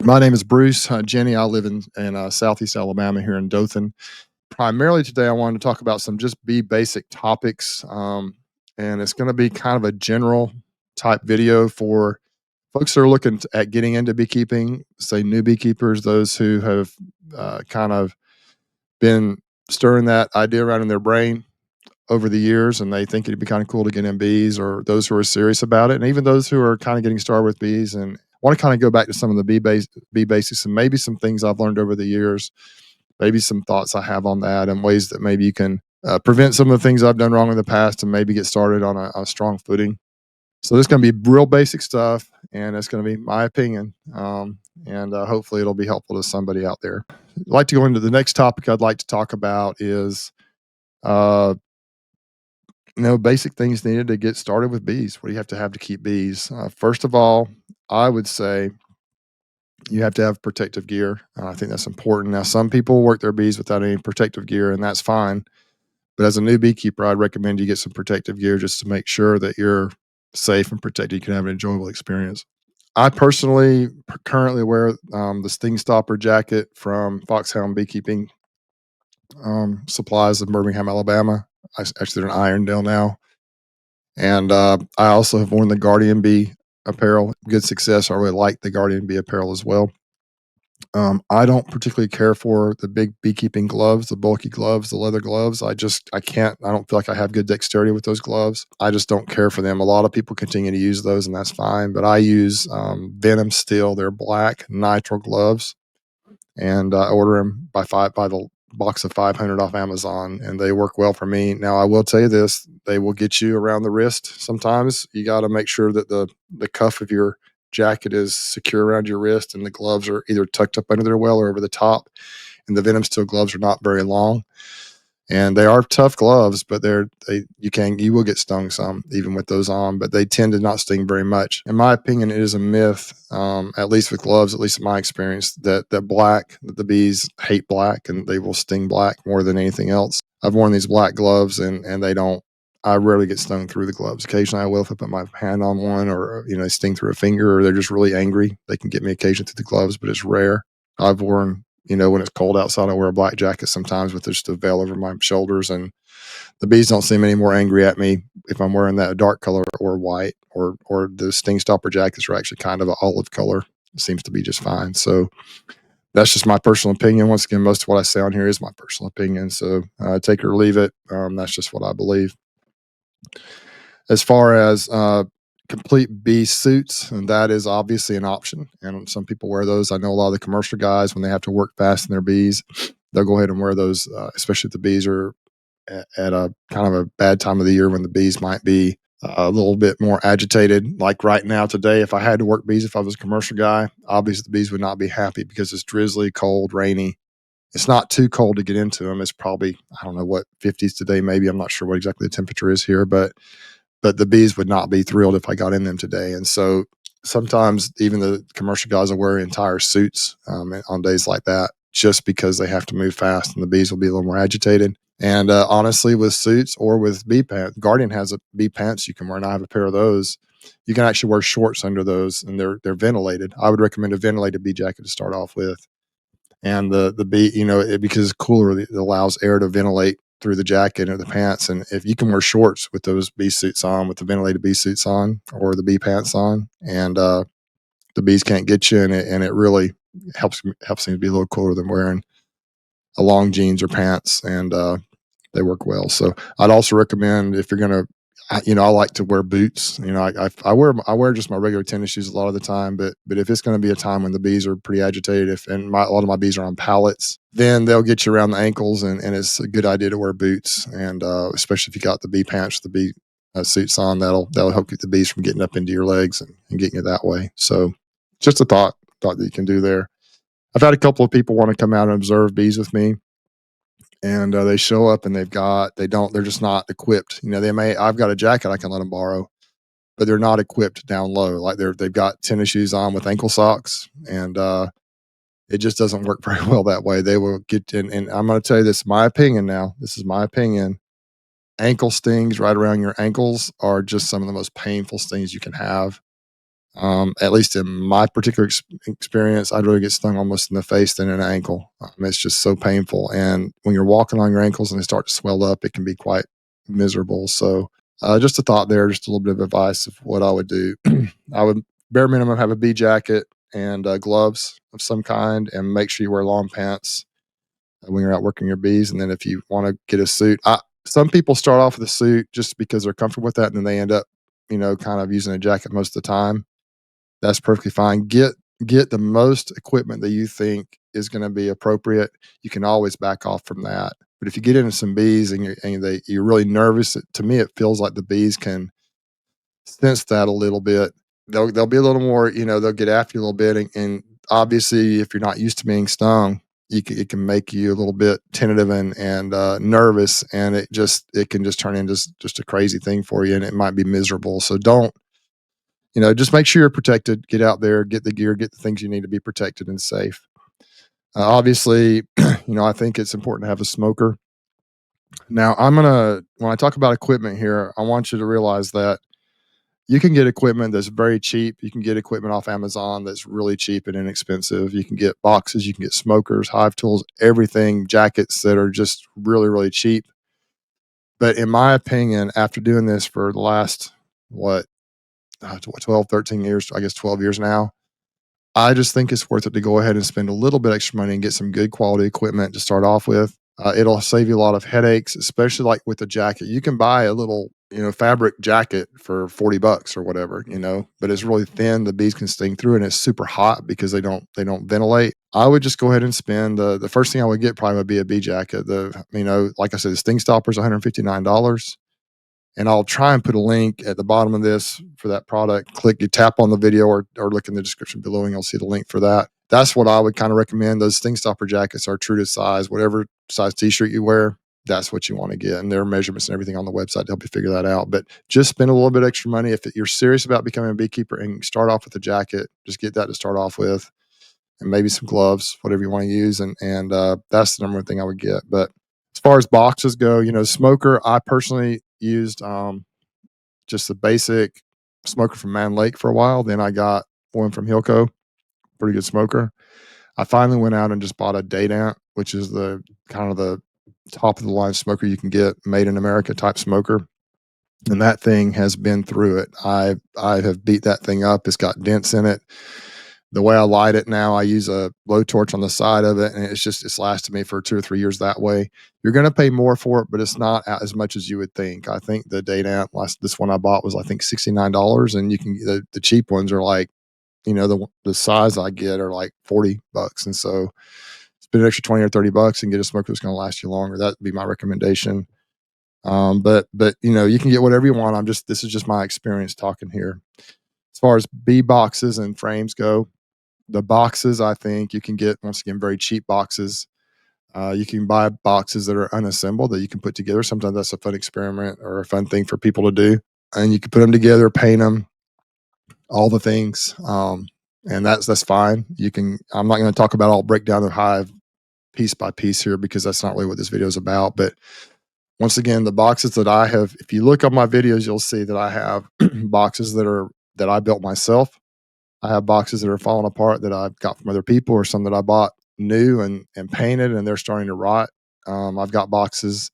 My name is Bruce. Jenny, I live in Southeast Alabama here in Dothan. Primarily today, I wanted to talk about some just bee basic topics. And it's going to be kind of a general type video for folks that are looking at getting into beekeeping, say new beekeepers, those who have kind of been stirring that idea around in their brain over the years and they think it'd be kind of cool to get in bees, or those who are serious about it, and even those who are kind of getting started with bees and want to kind of go back to some of the bee basics and maybe some things I've learned over the years, maybe some thoughts I have on that and ways that maybe you can prevent some of the things I've done wrong in the past and maybe get started on a strong footing. So this is going to be real basic stuff, and it's going to be my opinion, and hopefully it'll be helpful to somebody out there. I'd like to go into the next topic I'd like to talk about is uh, basic things needed to get started with bees. What do you have to keep bees? First of all, I would say you have to have protective gear. I think that's important. Now, some people work their bees without any protective gear, and that's fine. But as a new beekeeper, I'd recommend you get some protective gear just to make sure that you're safe and protected. You can have an enjoyable experience. I personally currently wear the Sting Stopper jacket from Foxhound Beekeeping Supplies in Birmingham, Alabama. Actually, they're in Irondale now. And I also have worn the Guardian Bee apparel. Good success. I really like the Guardian Bee apparel as well. I don't particularly care for the big beekeeping gloves, the bulky gloves, the leather gloves. I can't, I don't feel like I have good dexterity with those gloves. I just don't care for them. A lot of people continue to use those, and that's fine. But I use Venom Steel. They're black nitrile gloves, and I order them by the box of 500 off Amazon, and they work well for me. Now, I will tell you this: they will get you around the wrist. Sometimes you got to make sure that the cuff of your jacket is secure around your wrist, and the gloves are either tucked up under there well or over the top. And the Venom Steel gloves are not very long, and they are tough gloves, but you will get stung some even with those on, but they tend to not sting very much. In my opinion, it is a myth, at least with gloves, at least in my experience, that the bees hate black and they will sting black more than anything else. I've worn these black gloves and they don't. I rarely get stung through the gloves. Occasionally, I will if I put my hand on one, or they sting through a finger, or they're just really angry. They can get me occasionally through the gloves, but it's rare. I've worn when it's cold outside, I wear a black jacket sometimes with just a veil over my shoulders, and the bees don't seem any more angry at me if I'm wearing that dark color or white, or the Sting Stopper jackets are actually kind of an olive color. It seems to be just fine. So that's just my personal opinion. Once again, most of what I say on here is my personal opinion. So take it or leave it. That's just what I believe. As far as complete bee suits, and that is obviously an option. And some people wear those. I know a lot of the commercial guys, when they have to work fast in their bees, they'll go ahead and wear those, especially if the bees are at a kind of a bad time of the year when the bees might be a little bit more agitated. Like right now, today, if I had to work bees, if I was a commercial guy, obviously the bees would not be happy because it's drizzly, cold, rainy. It's not too cold to get into them. It's probably, I don't know what, 50s today, maybe. I'm not sure what exactly the temperature is here, but the bees would not be thrilled if I got in them today. And so sometimes even the commercial guys will wear entire suits on days like that, just because they have to move fast and the bees will be a little more agitated. And honestly, with suits or with bee pants, Guardian has a bee pants you can wear, and I have a pair of those. You can actually wear shorts under those, and they're ventilated. I would recommend a ventilated bee jacket to start off with. And the bee, because it's cooler, it allows air to ventilate through the jacket or the pants. And if you can wear shorts with those bee suits on, with the ventilated bee suits on, or the bee pants on, and the bees can't get you, and it really helps them to be a little cooler than wearing a long jeans or pants, and they work well. So I'd also recommend, if you're gonna, I like to wear boots. I wear just my regular tennis shoes a lot of the time, but if it's going to be a time when the bees are pretty agitated, a lot of my bees are on pallets, then they'll get you around the ankles, and it's a good idea to wear boots, and especially if you got the bee pants, the bee suits on, that'll help keep the bees from getting up into your legs and getting you that way. So just a thought that you can do there. I've had a couple of people want to come out and observe bees with me, and they show up and they're just not equipped. I've got a jacket I can let them borrow, but they're not equipped down low. Like they've got tennis shoes on with ankle socks, and it just doesn't work very well that way. They will get in, and I'm going to tell you this, my opinion now. This is my opinion. Ankle stings right around your ankles are just some of the most painful stings you can have. At least in my particular experience, I'd really get stung almost in the face than in an ankle. It's just so painful. And when you're walking on your ankles and they start to swell up, it can be quite miserable. So, just a thought there, just a little bit of advice of what I would do. I would bare minimum have a bee jacket and gloves of some kind, and make sure you wear long pants when you're out working your bees. And then if you want to get a suit, some people start off with a suit just because they're comfortable with that, and then they end up, kind of using a jacket most of the time. That's perfectly fine. Get the most equipment that you think is going to be appropriate. You can always back off from that. But if you get into some bees and you're really nervous, to me it feels like the bees can sense that a little bit. They'll be a little more, they'll get after you a little bit, and obviously if you're not used to being stung, it can make you a little bit tentative and nervous, and it can just turn into just a crazy thing for you, and it might be miserable. So don't, just make sure you're protected. Get out there, get the gear, get the things you need to be protected and safe. Obviously, I think it's important to have a smoker. Now, when I talk about equipment here, I want you to realize that you can get equipment that's very cheap. You can get equipment off Amazon that's really cheap and inexpensive. You can get boxes, you can get smokers, hive tools, everything, jackets that are just really, really cheap. But in my opinion, after doing this for the last, what, 12, 13 years, I guess 12 years now, I just think it's worth it to go ahead and spend a little bit extra money and get some good quality equipment to start off with. It'll save you a lot of headaches, especially like with the jacket. You can buy a little, fabric jacket for $40 or whatever, but it's really thin. The bees can sting through it, and it's super hot because they don't ventilate. I would just go ahead and spend the first thing I would get probably would be a bee jacket. Like I said, the sting stopper is $159, and I'll try and put a link at the bottom of this for that product. You tap on the video or look in the description below, and you'll see the link for that. That's what I would kind of recommend. Those Sting Stopper jackets are true to size. Whatever size t-shirt you wear, that's what you want to get. And there are measurements and everything on the website to help you figure that out. But just spend a little bit extra money. If you're serious about becoming a beekeeper and start off with a jacket, just get that to start off with, and maybe some gloves, whatever you want to use. And that's the number one thing I would get. But as far as boxes go, smoker, I personally used just the basic smoker from Man Lake for a while. Then I got one from Hilco, pretty good smoker. I finally went out and just bought a Daydant, which is the kind of the top of the line smoker you can get, made in America type smoker. And that thing has been through it. I have beat that thing up. It's got dents in it. The way I light it now, I use a blowtorch on the side of it, and it's lasted me for 2 or 3 years that way. You're going to pay more for it, but it's not as much as you would think. I think the Daydant, this one I bought was, I think, $69, and you can the cheap ones are like, the size I get are like $40, and so spend an extra 20 or $30 and get a smoker that's going to last you longer. That'd be my recommendation. But you can get whatever you want. This is just my experience talking here. As far as bee boxes and frames go, the boxes, I think you can get, once again, very cheap boxes. You can buy boxes that are unassembled that you can put together. Sometimes that's a fun experiment or a fun thing for people to do. And you can put them together, paint them, all the things. And that's fine. I'm not going to talk about, I'll break down the hive piece by piece here because that's not really what this video is about. But once again, the boxes that I have, if you look on my videos, you'll see that I have boxes that I built myself. I have boxes that are falling apart that I've got from other people, or some that I bought new and painted, and they're starting to rot. I've got boxes,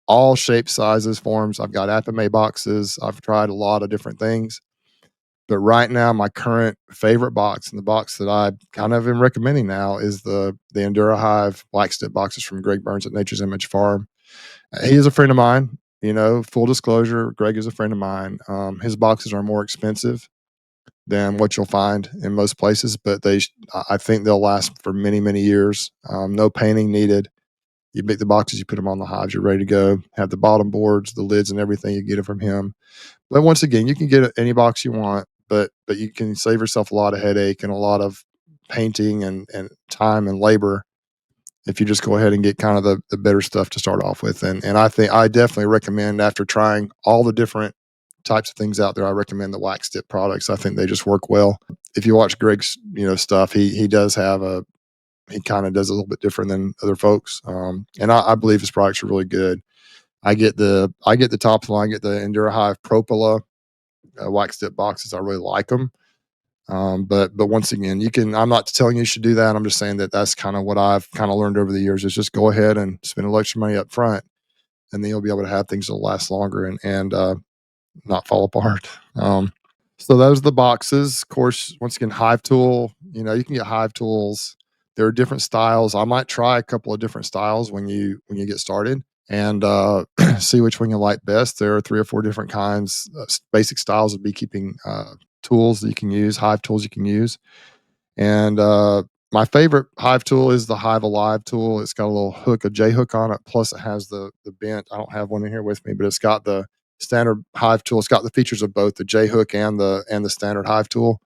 all shapes, sizes, forms. I've got Apame boxes. I've tried a lot of different things. But right now, my current favorite box, and the box that I kind of am recommending now, is the Endura Hive wax tip boxes from Greg Burns at Nature's Image Farm. He is a friend of mine. Full disclosure, Greg is a friend of mine. His boxes are more expensive than what you'll find in most places, but I think they'll last for many, many years. No painting needed. You make the boxes, you put them on the hives, you're ready to go. Have the bottom boards, the lids, and everything. You get it from him. But once again, you can get any box you want, but you can save yourself a lot of headache and a lot of painting and time and labor if you just go ahead and get kind of the better stuff to start off with. And I think I definitely recommend, after trying all the different types of things out there, I recommend the wax tip products. I think they just work well. If you watch Greg's, stuff, he does have he kind of does a little bit different than other folks. And I believe his products are really good. I get the top of the line, I get the Endura Hive Propola wax tip boxes. I really like them. But once again, you can. I'm not telling you should do that. I'm just saying that that's kind of what I've kind of learned over the years is just go ahead and spend a little extra money up front, and then you'll be able to have things that'll last longer and not fall apart. So those are the boxes. Of course, once again, Hive tool. You can get Hive tools. There are different styles. I might try a couple of different styles when you get started and see which one you like best. There are 3 or 4 different kinds, basic styles of beekeeping tools that you can use, Hive tools you can use. And my favorite Hive tool is the Hive Alive tool. It's got a little hook, a J hook on it. Plus, it has the bent. I don't have one in here with me, but it's got the standard Hive tool. It's got the features of both the J hook and the standard Hive tool.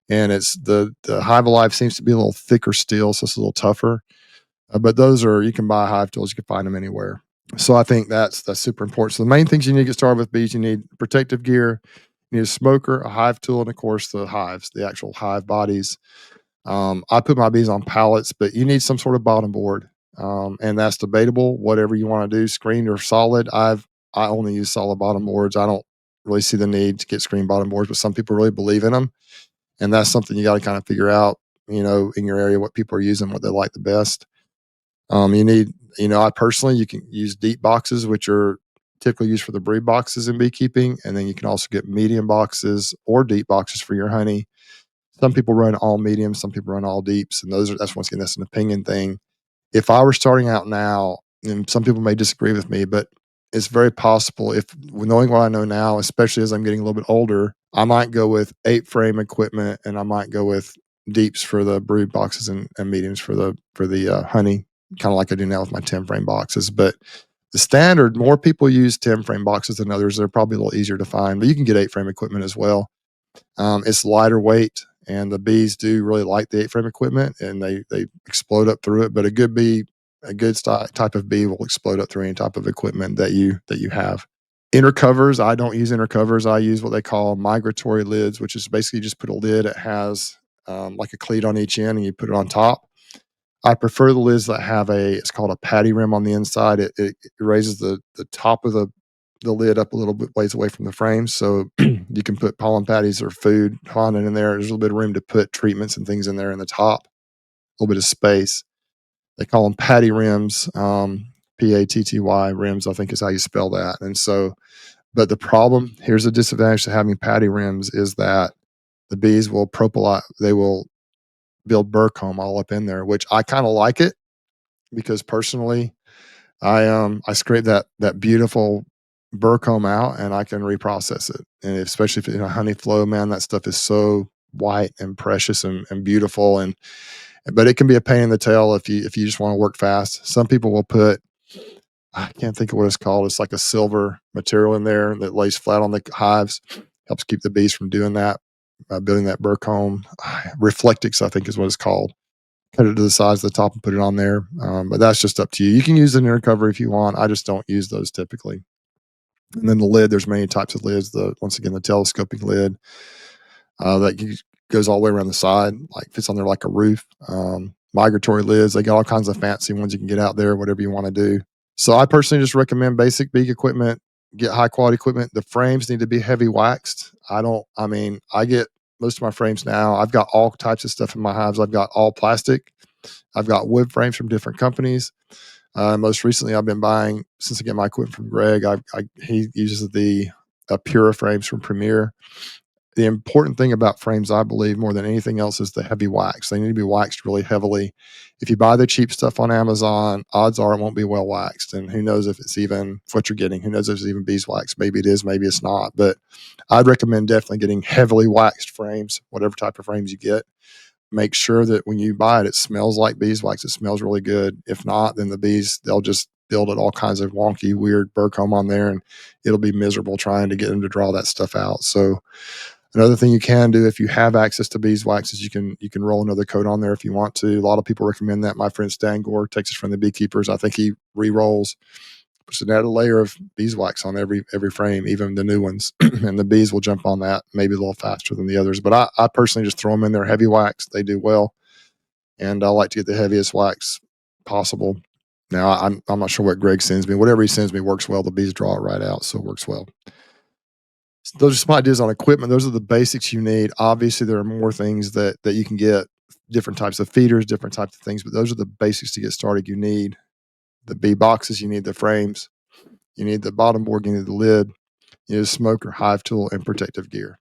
And it's the Hive Alive seems to be a little thicker steel, so it's a little tougher. But those are you can buy Hive tools. You can find them anywhere. So I think that's super important. So the main things you need to get started with bees, you need protective gear, you need a smoker, a Hive tool, and of course the hives, the actual hive bodies. I put my bees on pallets, but you need some sort of bottom board, and that's debatable. Whatever you want to do, screened or solid. I only use solid bottom boards. I don't really see the need to get screen bottom boards, but some people really believe in them, and that's something you got to kind of figure out. In your area, what people are using, what they like the best. You need, I personally, you can use deep boxes, which are typically used for the brood boxes in beekeeping, and then you can also get medium boxes or deep boxes for your honey. Some people run all mediums, some people run all deeps, and that's once again that's an opinion thing. If I were starting out now, and some people may disagree with me, but it's very possible if knowing what I know now, especially as I'm getting a little bit older, I might go with 8 frame equipment and I might go with deeps for the brood boxes and mediums for the honey, kind of like I do now with my 10 frame boxes. But the standard, more people use 10 frame boxes than others. They're probably a little easier to find, but you can get 8 frame equipment as well. It's lighter weight, and the bees do really like the 8 frame equipment, and they explode up through it. But a good type of bee will explode up through any type of equipment that you have. Inner covers, I don't use inner covers. I use what they call migratory lids, which is basically just put a lid. It has like a cleat on each end, and you put it on top. I prefer the lids that have it's called a patty rim on the inside. It raises the top of the lid up a little bit ways away from the frame. So you can put pollen patties or food fondant in there. There's a little bit of room to put treatments and things in there in the top, a little bit of space. They call them patty rims, Patty rims, I think is how you spell that. And so, but the problem, here's a disadvantage to having patty rims is that the bees will they will build burr comb all up in there, which I kind of like it because personally, I scrape that beautiful burr comb out and I can reprocess it. And especially if it's in a honey flow, man, that stuff is so white and precious and beautiful. And but it can be a pain in the tail if you just want to work fast. Some people will put I can't think of what it's called. It's like a silver material in there that lays flat on the hives, helps keep the bees from doing that, building that burr comb. Reflectix, I think, is what it's called. Cut it to the size of the top and put it on there. But that's just up to you. You can use an inner cover if you want. I just don't use those typically. And then the lid, there's many types of lids. Once again, the telescoping lid goes all the way around the side, like fits on there like a roof. Migratory lids, they got all kinds of fancy ones you can get out there, whatever you want to do. So I personally just recommend basic beak equipment. Get high quality equipment. The frames need to be heavy waxed. I get most of my frames now. I've got all types of stuff in my hives. I've got all plastic. I've got wood frames from different companies. Most recently, I've been buying since I get my equipment from Greg. He uses the Pura frames from Premier. The important thing about frames, I believe, more than anything else, is the heavy wax. They need to be waxed really heavily. If you buy the cheap stuff on Amazon, odds are it won't be well waxed. And who knows if it's even what you're getting? Who knows if it's even beeswax? Maybe it is, maybe it's not. But I'd recommend definitely getting heavily waxed frames, whatever type of frames you get. Make sure that when you buy it, it smells like beeswax. It smells really good. If not, then the bees, they'll just build it all kinds of wonky, weird burr comb on there, and it'll be miserable trying to get them to draw that stuff out. So another thing you can do if you have access to beeswax is you can roll another coat on there if you want to. A lot of people recommend that. My friend Stan Gore takes us from the Beekeepers. I think he re-rolls, puts an added layer of beeswax on every frame, even the new ones, and the bees will jump on that maybe a little faster than the others. But I personally just throw them in there heavy wax. They do well, and I like to get the heaviest wax possible. Now I'm not sure what Greg sends me. Whatever he sends me works well. The bees draw it right out, so it works well. Those are some ideas on equipment. Those are the basics you need. Obviously, there are more things that you can get, different types of feeders, different types of things, but those are the basics to get started. You need the bee boxes, you need the frames, you need the bottom board, you need the lid, you need a smoker, hive tool, and protective gear.